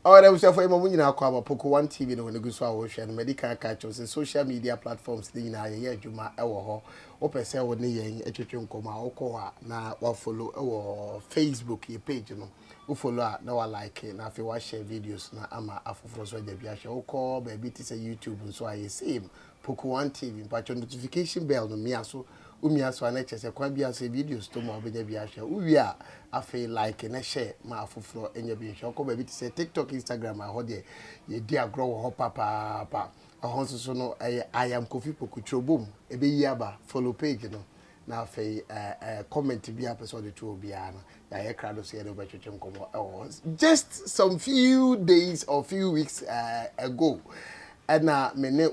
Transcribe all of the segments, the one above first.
Oh, there was a famous when you know about Poku One TV no when you go so our share medical catchers social media platforms the na ye adwuma e wo ho. Opese wo ne yen etwetwe nkoma okọ na wa follow e Facebook ye page no. Wo follow na wa like na afi wa share videos na ama afoforo so dia bia share okọ ba bi ti say YouTube so aye same Poku One TV but your notification bell no me aso umiaso ana chese kwa bia say videos to mo obeda bia share uwi a afi like na share ma afoforo enya bi share okọ ba bi ti say TikTok Instagram a ho de ye di agro wo ho papa ahonso so no I am Kofi Poku Trobom ebe yi aba follow page no na afi comment bi person de to bia no ya ye crowd so ye do betwetwe nkomo just some few days or few weeks ago and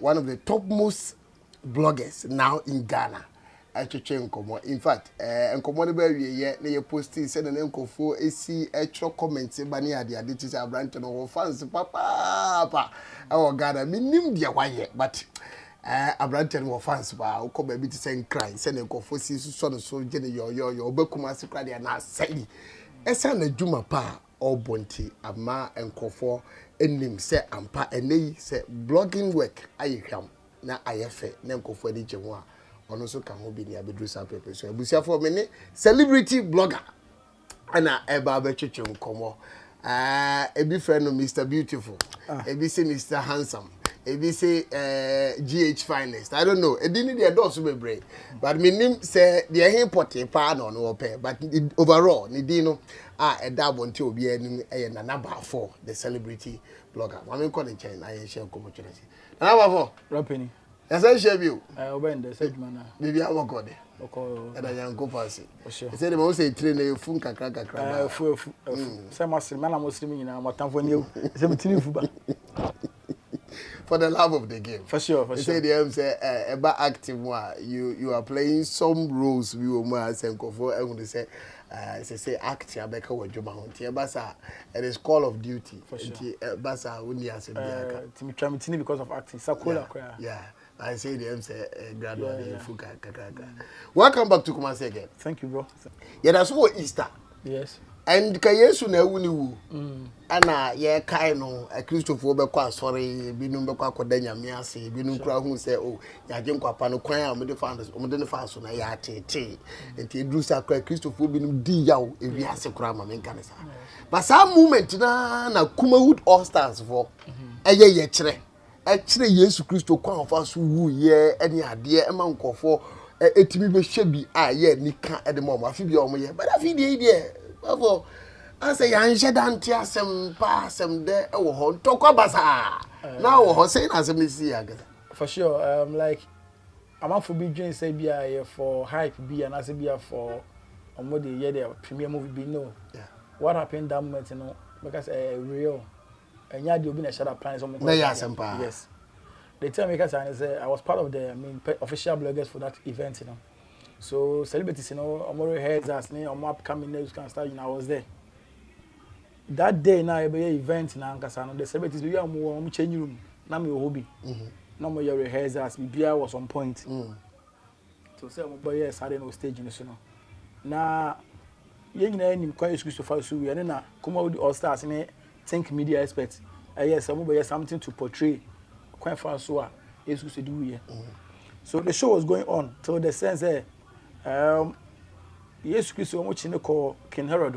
one of the topmost bloggers now in Ghana in fact nkomo ne ba wiye na ye posting say na nkofo esi etro comments ba ne ade ade ti say branch no fans papa Ghana minim dia waye but abranten wo fans ba wo ko ba bi ti say cry say na nkofo si so no so je ne yo obekuma se kra dia na sai esa na djuma pa obonti ama nkofo enim say ampa enei say blogging work ayehwam na ayefe na nkofo adi je ho a ono so ka ho bi ni abedru sa pepe so abusiafo me ne celebrity blogger ana eba abetwetwe nkomo ebi friend no Mr Beautiful ebi say Mr Handsome ebi say GH Finest I don't know edi ni dey do so bebre but me nim say dey hin pote pa no no pay but overall ni di no eda bonte obi anim na Baffour the celebrity blogger ma me ko ne chen aye share nkomo chiresi na Baffour rapeni esa share bi o obende sedman na Vivian wakode oko eda yanko pasi say dem say train na fu kakra fu say masiri mana muslim nyina matamfo ne say mitini fu ba for the love of the game. For sure. Say the say about active one. You are playing some roles we will more senko for I want to say act abeka wajuma honti basa it is call of duty. For sure. Basa wuni asem timi tramitini because of acting. Sakola yeah. I say the say gradually fuka kakaka. Welcome back to Kumasi again. Thank you, bro. Yeah, that's what Easter. Yes. And ka Yesu na ewu ni wu ana ye kai no a Christopher obekọ asori binum bekọ akoda nyame ase binum kura hu se o yaje nkwapa no kwan a omde ne fa so na ya tete enti edru sakra Christopher binum di yawo ewi ase kura ma menka ne sa but some moment na kumawood all stars for eye ye kire Yesu Christo kwan fa so wu ye ene ade e ma nkofo etimi be hwe bi a ye nika e de mo afi bi o mo ye but afi de Baffour, I say I ain't shed some pass some there. Oh, talk about now. What saying as a see again? For sure. Like I'm out for big dreams. Say be for hype. Be and as be for what the year the premiere movie be no. Yeah. What happened that moment? You know because real. And yeah, you been a shut up plans on me. Yes. They tell me because I was part of the official bloggers for that event. You know. So celebrities, you know, I'm already heads as me, I'm upcoming news can start. You know, I was there. That day now, every event now, the celebrities we are more changing room. Now my hobby. Now my rehearsals, my beer was on point. So say my boy yes, I didn't stage, you know. Now, you know, any quite Christopher Sue, and then come out all stars in a think media experts. Yes, some boy something to portray. Quite fast, so is to do here. So the show was going on till the sense yes, Christo much in the call King Herod,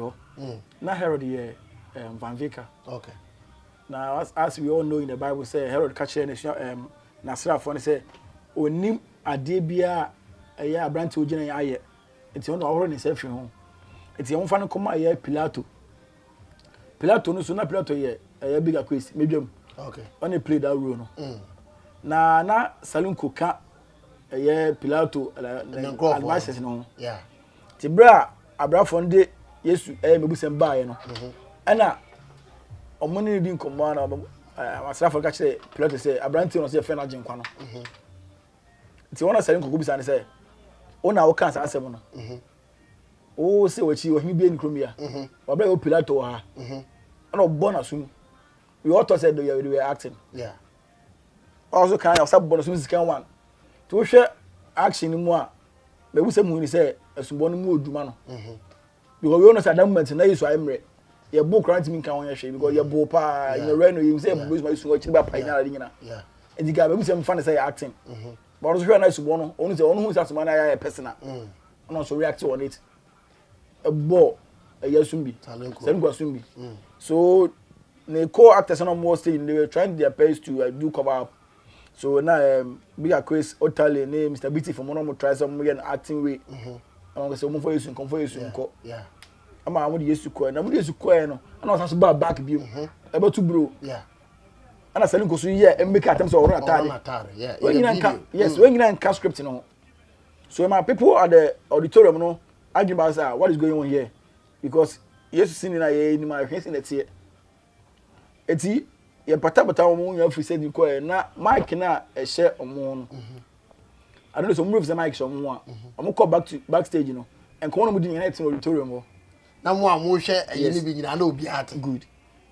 not Herod Van Vicker. Okay. Now, as we all know in the Bible, say Herod catcher and Nasra for say, O nim a debia a year brand to Jenny Aye. It's on already self home. It's your own fan come a year Pilato. Pilato no sooner Pilato ye a bigger quiz, medium. Okay. Only play that role. Na Salinko ka yeah, Pilato advices no. Yeah. Tibra abra fonde Yesu mebusem ba ye no. Ana omoni din komo na masra for ka kire Pilato say abranti no say fe na genkwa no. Ti wona sare nkogu bisa ne say ona wo kan sa asem no. O say wachi ohimi bi enikromia. Obra yo Pilato ha. Ana obo na sum. We all thought said they were acting. Yeah. Also kind of sub bonus music one. To share action in more, but we say, say, a summon more Dumano. Because we almost at that moment, and I used to Emre. your book right me can one share because your book pa in the rain you say blues my so chiba pa ina nyina and the guy be say fan say acting but also very nice one only say who say man I personal and also react on it a ball a yesumbi Salinko sumbi so the co-actors on more stage they were trying their best to do cover up. So now big Chris Otale name Mr. Beauty from one try some acting way. I'm going to say for you come for you ko. Yeah. I'm going to use to ko. Na mo use to ko no. And I was back view. About to bro. Yeah. And I Salinko so yeah and make attempts or atade. Yeah. When you can script no. So my people at the auditorium no arguing about what is going on here because yes seen in my face in the theater. Eti ye patapata omo nya free said ko na mic na e share omo no I don't know some moves the mic so omo a omo call backstage no and ko no mu di nya na auditorium na mo hwe ayeni bi nyina na obi at good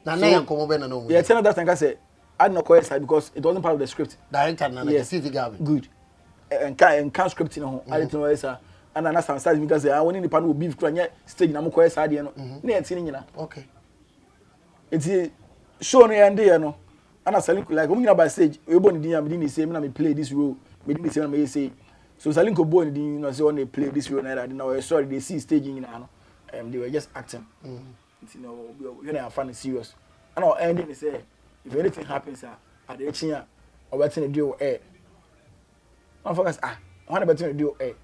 na na yan komo be na no mu yeah tell that time I said I didn't call side because it wasn't part of the script director na na see figure good and can script no I didn't know sir and na some size because I want ni pa no beef kura nya stage na mo call side no na yeti ni nyina okay eti show no end there no ana Salinko like when you by stage we born din am din say me na me play this role me din say na me say so Salinko born din you know say on play this role na that now sorry they see staging you know they were just acting you know you know fun serious and our ending is say if anything happens at the chin or wetin dey do air one focus one better do air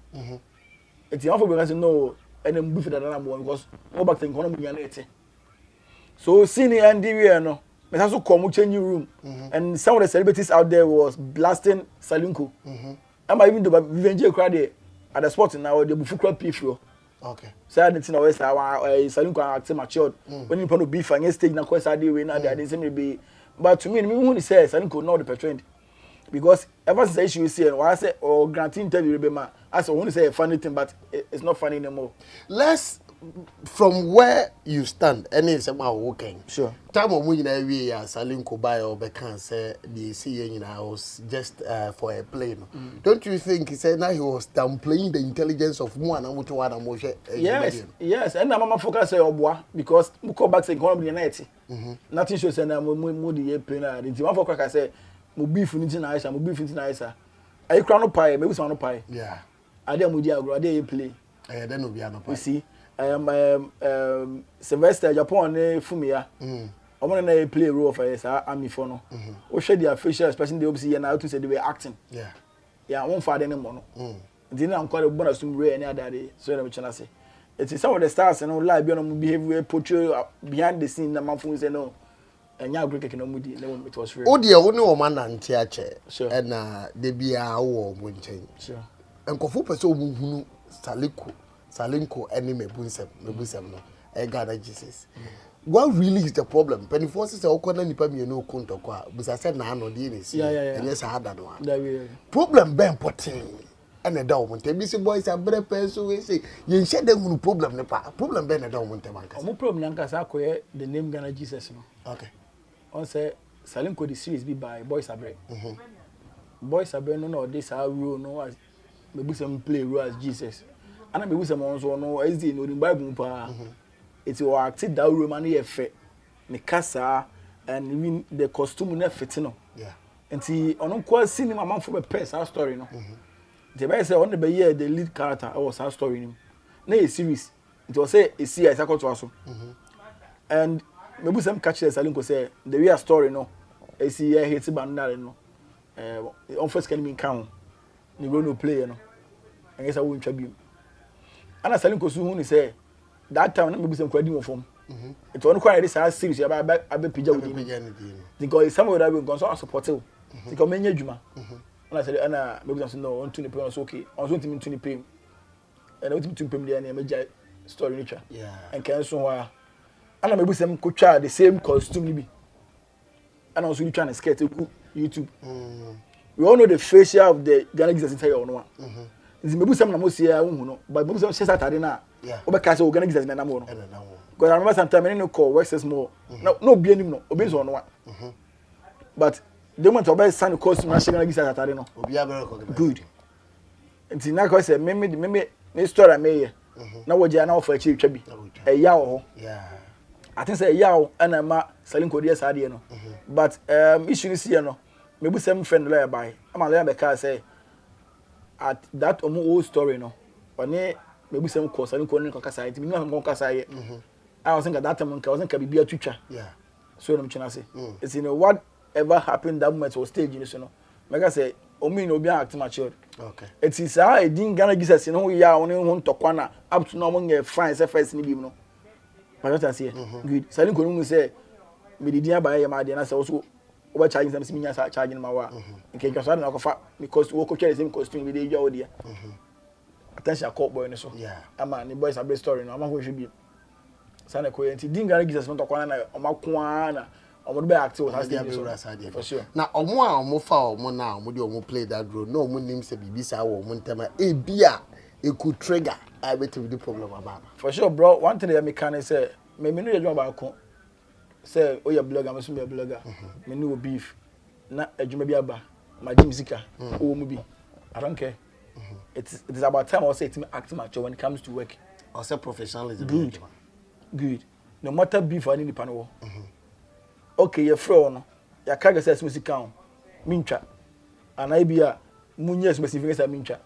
it's one for because no and them beef that na because go back think one mu yan ete so senior and we no but also come changing room and some of the celebrities out there was blasting Salinko am I even do Vivian crowd there at the spot now the bufu crowd pifio okay so I didn't know where Salinko act matured when you put beef and stage na quest idea we na there say maybe but to me who say Salinko not the portrayed because ever since she see and I say or grant interview Rebema I say who say a funny thing but it's not funny anymore. Let's from where you stand any say ma working sure time o mu nyina wie ya Salinko buy or be can say the see nyina was just for a play no don't you think he said now he was downplaying the intelligence of mu and mutu wa na mo hwe yes and mama focus say oboa because mu come back say come be na eti nothing shows say na mu the play na the one focus say mu beef ni na Aisha mu beef ni na Aisha ayi kra no pie maybe some no pie yeah ade mu di agro ade play then no be no pie you see Sylvester Japan ne Fumia omo na play role of army for no o share their facial expression they obviously na to say they were acting yeah one father ne mo no then am call the bonus to re any other day so dem chana say it is some of the stars no live be no behave portray behind the scene na man fun say no enya agree keke no mudi no it was real o de wo ne o man na ntia che na de bia wo mo nchen sure enkofu pese o mu hunu Salinko any mebusem no Ghana Jesus. What really is the problem? Penny forces are okona nipa me no kunto kwa busa say na no dey nesi and yes hada no problem ben potin and a down monte bisi boys are better person we say you share them problem ne pa problem ben na down monte manka mo problem nanka sa koye the name Ghana Jesus no okay on say Salinko the series be by Boys Abre Boys Abre no this how rule no as mebusem play role as Jesus ana me wusem on so no SD no the Bible pa it will act that room and e fe ne kasa and even the costume na fit no enti ono kwa cinema man for be press our story no the by say on the year the lead character was our story nim na a series it was say a series I to aso and me wusem catch the Salinko say the real story no e see here hit bandare no on first can mean count ni go no play no and yes I won't try bi ana Salinko so hu ni say that time na me busem kwadi mo fom it won kwa this series ya ba pija wudi because some of that we go so support you because menye adwuma ana say ana me busem no on to ni pay so okay on so ntimi to ni pay and we ntimi to pay me na me ja story ni twa and can so wa ana me busem ko twa the same costume ni bi ana also ni twa na skirt ku YouTube we all know the facial of the Ghana Jesus inside your one nti me busem na mo sia hu no but me busem she Saturday na obeka say organic Jesus na mo no because I remember sometimes I no call works more no be anim no obi so no one but the moment obi send costume na organic Jesus Saturday no obi abere ko good nti na ko say me story me ye na wo je na ofo achi twa bi eya wo ho I think say yaw and ma Salinko dey sade no. But issue is here no. Maybe some friend lawyer by. I'm a lawyer because say at that old story no. One maybe some course Salinko no kasa it me no kasa ye. I was think at that time I was think be a teacher. Yeah. So I'm trying to say it's whatever happened that moment was stage you know. Like say omi no be act matured. Okay. It is how I didn't Ghana Jesus no ya only want to kwana up to no one fine say first ni bi no. But what I say good. Salinko no say me di dia ba ye ma dia na say also over charging some similar charging my wa nke ka so na kofa because we ko share the same costume we dey jaw there attention call boy no so yeah ama ni boys a story no ama ko hwe bi sana ko yenti dinga na Jesus no to kwana na omako na omo do be active as dey for sure na omo a omo fa omo na omo dey omo play that role no omo nim say bibi sa wo omo ntama e bia e could trigger I bet the problem about for sure bro one thing that me can say me no dey ba ko say oh ya blogger me so be blogger me no beef na adwuma bi aba ma jim sika o mu bi I don't care it is about time I say it me act mature when it comes to work or say professionalism good no matter beef any nipa no okay you fro no ya kaga say sika on mintwa ana bia munye specific say mintwa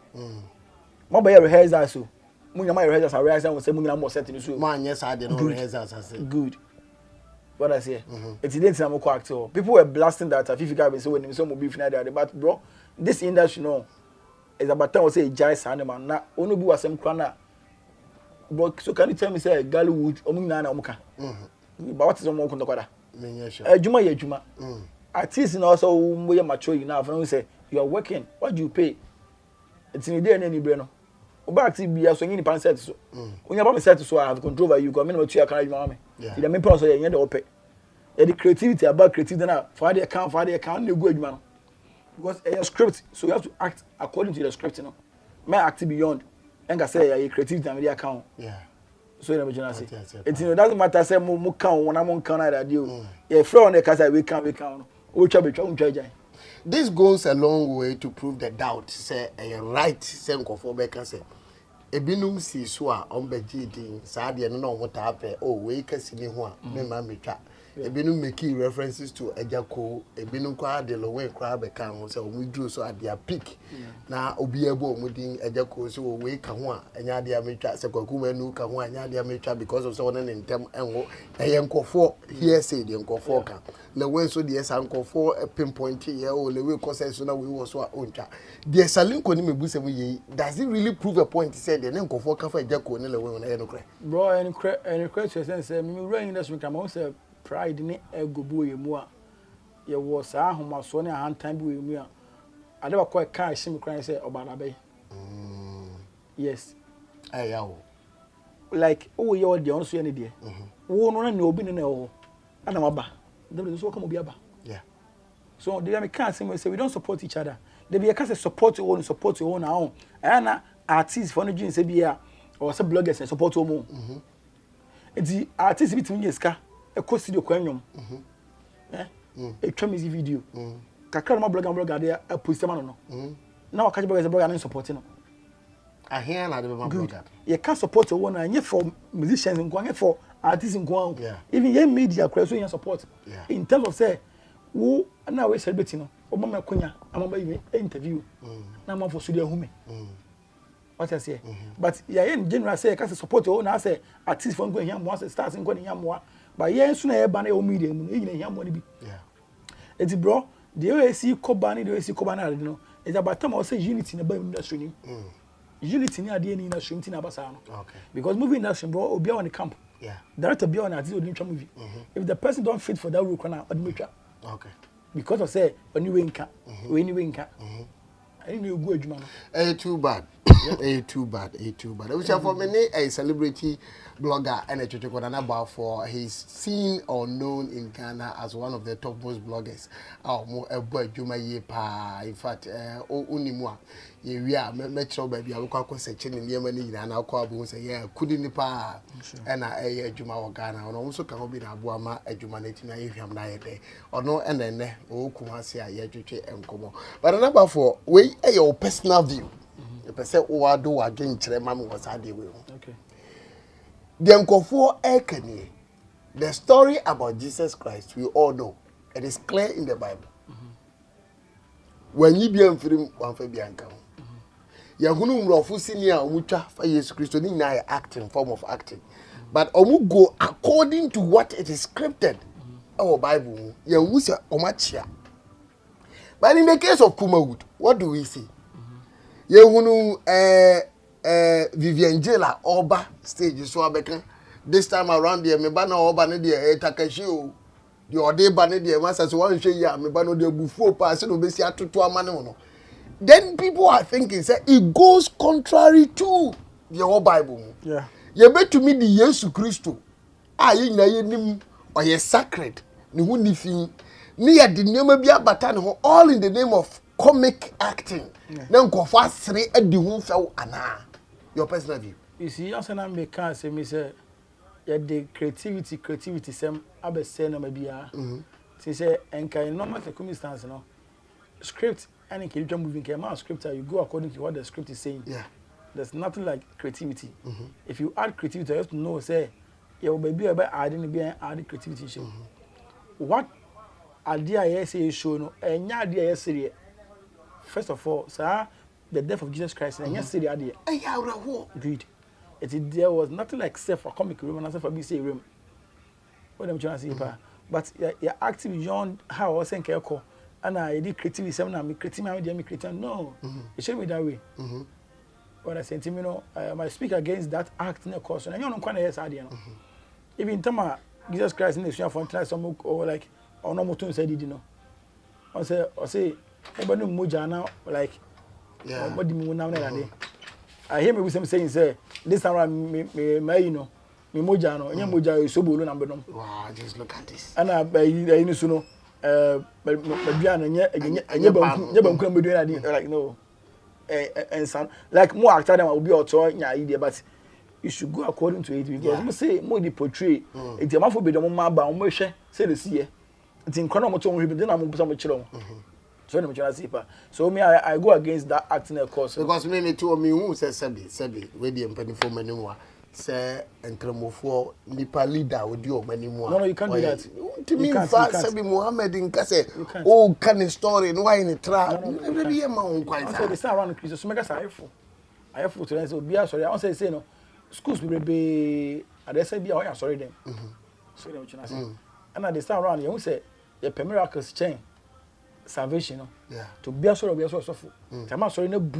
mo ba ya rehearsal so munya my rehearsal rehearsal say munya mo set ni so man yes I dey no rehearsal say good what I say it's the thing I'm actor people were blasting that if you guys say when some beef na there but bro this industry no is about time we say jai sanema na onu bi wasem kwa na bro so can you tell me say Gallywood omu na na omuka but what is omu kunto kwada adwuma ya adwuma artist na also mo ya mature you now for say you are working what do you pay it's in there na ni bre no oba active bia so nyini pan set so onya ba me set so I have control over you go me no tu aka adwuma me ti da me plan so ye de ope e the creativity about creativity na for the account na go adwuma no because a script so you have to act according to the script you know may act beyond and say a creativity and the account so you know say it doesn't matter say mo kan wona mo kan na radio e free on the case we can o twa betwa untwa jai. This goes a long way to prove the doubt say a right say nkofo be can say ebinum si so a ombeji din saa de no na omota ape oh we kasi ni ho a me ma metwa ebinum making references to ejako ebinum kwa de lo we kwa be kan ho say omudru so at their peak na obi ebo omudin ejako so we ka ho a enya de ametwa se kwaku manu ka ho anya de ametwa because of so one ntem enwo eye nkofo here say de nkofo ka le we so de esa nkofo pinpoint here o le we cause so na we wo so a ontwa de Salinko ni mebu mu ye does it really prove a point say de nkofo ka fa ejako ni le we na ye no kre bro any question say me running this week am say pride ni ego bu yemu a ye wo sa ahoma so ne ahantan bu yemu a ade ba ko ka him cry say obana be yes ayawo like oh ye wo de on so ye ne de wo no na obi ne na ho ana maba dem so come obi aba so they can say we don't support each other they be can say support your own na own ana artists for no dream say bia or say bloggers support your own enti artists bit me ska e ko studio kwanwom e twa music video kakra no blogger dey a post man no na waka blogger no support no ahia na de be blogger you can support your own and for musicians and for artists and even your media crowd so you support in terms of say wo na we celebrity no o mama konya amamba you interview na man for studio hume what I say but yeah in general say can support your own na say artists for go here mo say stars go here mo but yeah so na e ba na o media mu e here mo ni bi eti bro the way see Kobani the way see Kobana no it's about time I say unity na ba industry ni unity ni ade ni industry ni na basa no because movie industry bro obi on the camp director be on artist odin twa movie if the person don't fit for that role kana odin because of say only nka we ni nka I didn't know go adwuma no too bad too bad we shall for many a celebrity blogger and a church Baffour he's seen or known in Ghana as one of the topmost bloggers more a boy juma ye pa in fact unimwa ye we are metro baby I will searching in Yemen and I'll call say yeah couldn't pa and a juma Ghana and also can be na buama a jumanity na if I'm na day or no and then o kumasi a ye church and come but another for we your personal view the person who are do again chere mam was ade we okay the nkofo ekani the story about Jesus Christ, we all know. It is clear in the Bible. When you be in film, one for Bianca. Yahunu Mrofu senior Mucha for Jesus Christ, na acting, form of acting. But omu go according to what it is scripted. Our Bible, Yahusa Omachia. But in the case of Kumawood, what do we see? Yahunu Vivian Jela Oba stage so abeka. This time around there, me bana Oba ne de Takashio. The ode ba ne de master so wan hwe ya me bana de Baffour pass no be si atoto amane no. Then people are thinking say it goes contrary to the whole Bible. Yeah. You bet to me the Jesus Christo. Ah, you na nim or ye sacred. Ni hu ni fi. Ni ya the name bi abata ne ho all in the name of comic acting. Na nkofa sere adi hu few ana. Your personal view. You see, as an American say me say the creativity sem abese na mabia. Say enka in normal circumstances no. Script and in Kilijan moving came script you go according to what the script is saying. Yeah. There's nothing like creativity. If you add creativity, you have to know say your baby about adding creativity show. What idea I say show no and idea yesterday. First of all, sir, the death of Jesus Christ and yesterday idea. Agreed. There was nothing like self for comic room and nothing for BC room. What I'm trying to say, but you're active beyond how I was saying and I did creativity seminar, me creative. No, it shouldn't be that way. What I said to me, I speak against that act in the course, and I don't know yes idea. Even Tama Jesus Christ in the show for some or like or no more to say did you know. I say nobody moja now like what do you now I hear me with some saying say this time me you know me moja no any moja is so bolo number no. Wow, just look at this. And I you know but Vivian and like no and son like more actor than will be author idea, but you should go according to it because we say more the portray it am for be the mama ba mo hwe say the see it in kono mo to mo then am so mo chiro so dem chira sipa so me I go against that acting course because me too me who say sebi we dey empany for many more say enkremofo nipa leader we dey o many more. No, you can't do that. To me sebi Muhammad in kase oh can story no why in trap no be ma on kwai so they start around Christ so make us I have to say be sorry I want say no schools be at the say be I sorry them so dem china say and they start around you say the miracles chain salvation no to be sorry so time sorry na bu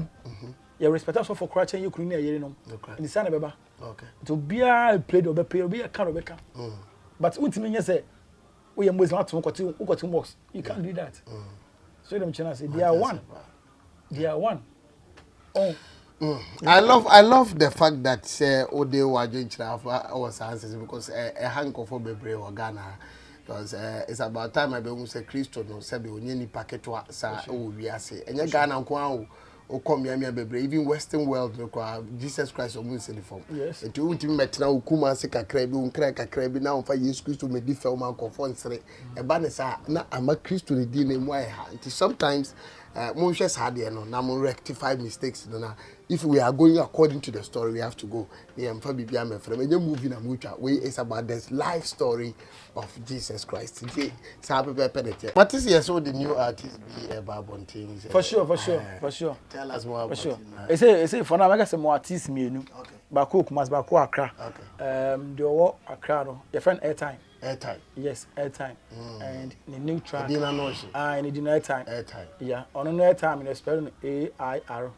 you respect us for crouching you clean here no in the sun beba okay to be a play do be pay be a can be can but ultimately say we are Muslim to go to mosque you can't do that so them china say they are one oh I love the fact that say Ode Wajo was answers because a hanko for bebre or Ghana because it's about time I be say Christo no say be onye ni paketwa sa o wi ase enye Ghana nko o come ya bebre even Western world no Jesus Christ o mun send form it won't metna okuma se kakra bi unkra kakra bi na on fa Jesus Christ me di film man ko fon sere e ba ne sa na ama Christo ni di na mu ai ha sometimes mon hwe sa de no na mon rectify mistakes no na if we are going according to the story we have to go the emfa bibia me frem enye movie na mucha we is about this life story of Jesus Christ today sa pepe what is yes so the new artist be about things for sure tell us more about say for now make say more artist mienu Bako Kumas Bako Accra the wo Accra no your friend airtime yes airtime and the new track and the airtime yeah on no airtime in spelling AIRTHIME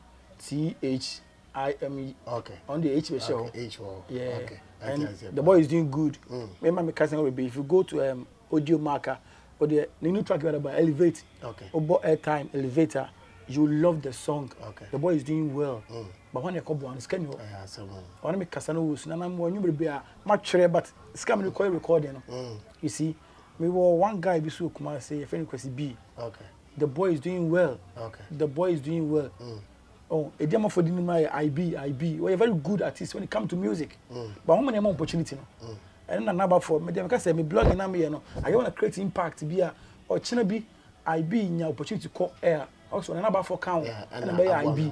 okay on the H show H yeah okay and the boy is doing good remember me cousin will be if you go to audio marker or the new track about elevate okay about airtime elevator you love the song okay the boy is doing well but when you come on scan you I want to make kasano was na mo nyu be a matchere but scam the call recording you see we were one guy be so kuma say friend request B okay the boy is doing well okay the boy is doing well oh a demo for the my IB we are very good artists when it come to music but how many more opportunity no and na number for me dem ka say me blogging na me no I want to create impact be a or china be IB nya opportunity to call air also na number 4 count and be IB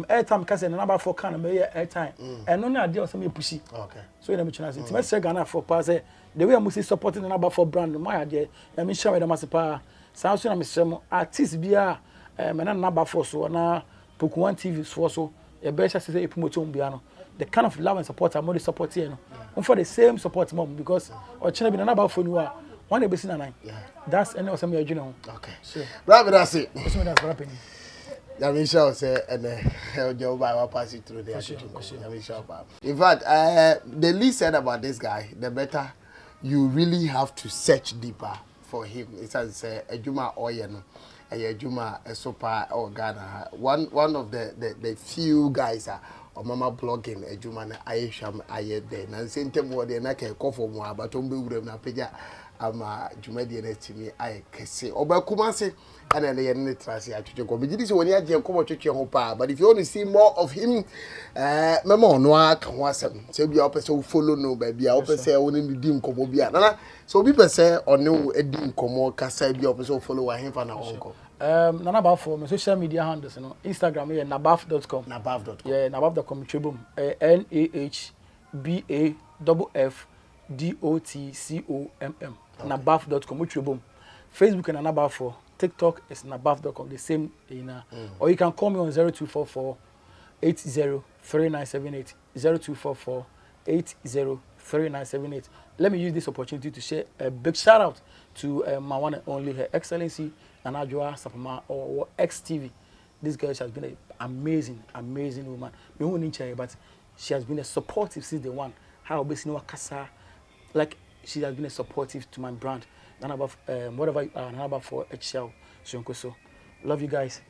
airtime ka say na number 4 count be airtime and no na dey o say me pushi okay so na me chuna say me say Ghana for pass say the way I must supporting the number 4 brand my idea na me share with them as pa so na me say artist bia me na number 4 so na Poku One TV so e be say say promote on bia no the kind of love and support I'm only support here no for the same support mom because or china be na number 4 no one be na 9 that's any of me adwene okay so brother that's it so that's what happening. I mean, sure, say, and job I will pass it through the In fact, the least said about this guy, the better you really have to search deeper for him. It's as a Juma Oyeno, a Juma a super or Ghana. One of the few guys or mama blogging a Juma Aisham Ayed then and same time what they nake call for more, but don't be with na peja. Juma di me I kese oba kumase and then they need to say to go. But this when you are come to your pa. But if you want to see more of him, memo no can was say be up so follow no baby. I open say only the dim komo bia. Nana so people say on no edim komo kasa be up so follow him for na uncle. Nana Baffour my social media handles you know Instagram here nabaf.com yeah nabaf.com tribum NABAFFDOTCOMM nabaf.com tribum Facebook and Baffour TikTok is nabaf.com the same or you can call me on 0244 803978 0244 803978. Let me use this opportunity to share a big shout out to my one and only Her Excellency Nanajua Sapama or XTV. This girl has been an amazing woman. Me who ninja, but she has been a supportive since the one. How basically Wakasa, like she has been a supportive to my brand. None about whatever you are, none about for HL. So love you guys.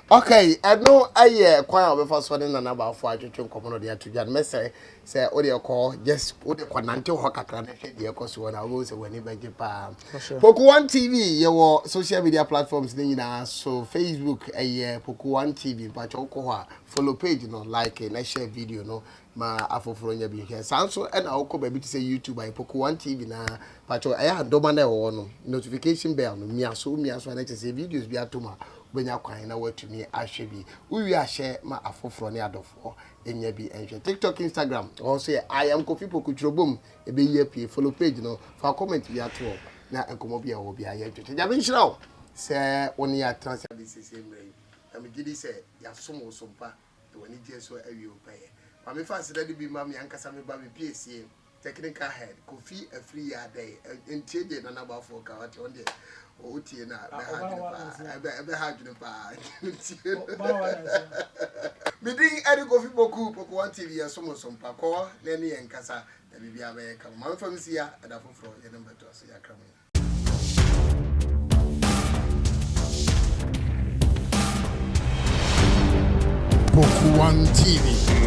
Okay, I know I quite a first one and about 4 to come there to Jan Messe say audio call just put the Quananto Hokakran the course when I was when he begged Pam. Poku One TV, your social media platforms so Facebook Poku One TV, but follow page like and share video no ma afoforo be here. Sanso and I go baby to say YouTube by Poku One TV na but I had domane no notification bell no me so na say videos be atoma benya kwan na watu mi ahwe bi we share ma afoforo ne adofo enya bi enhwe TikTok Instagram also I am Kofi Poku Chirobom e be here pie follow page no for comment bi ato na enkomo bi a wo bi aye twetwe ja be nhyiraw se woni ya transfer bi sese mrei am gidi se ya somo sompa e woni je so awie opaye ma me fa se dade bi ma me ankasa me ba me piesie technical head Kofi free ya day entie na na ba for ka what on there otie na be ha dwene pa me ding eri Kofi Poku One TV ya somo sompa ko na ne yankasa da bibia be ka ma fa msi ya da foforo ye number 2 so ya kram Poku One TV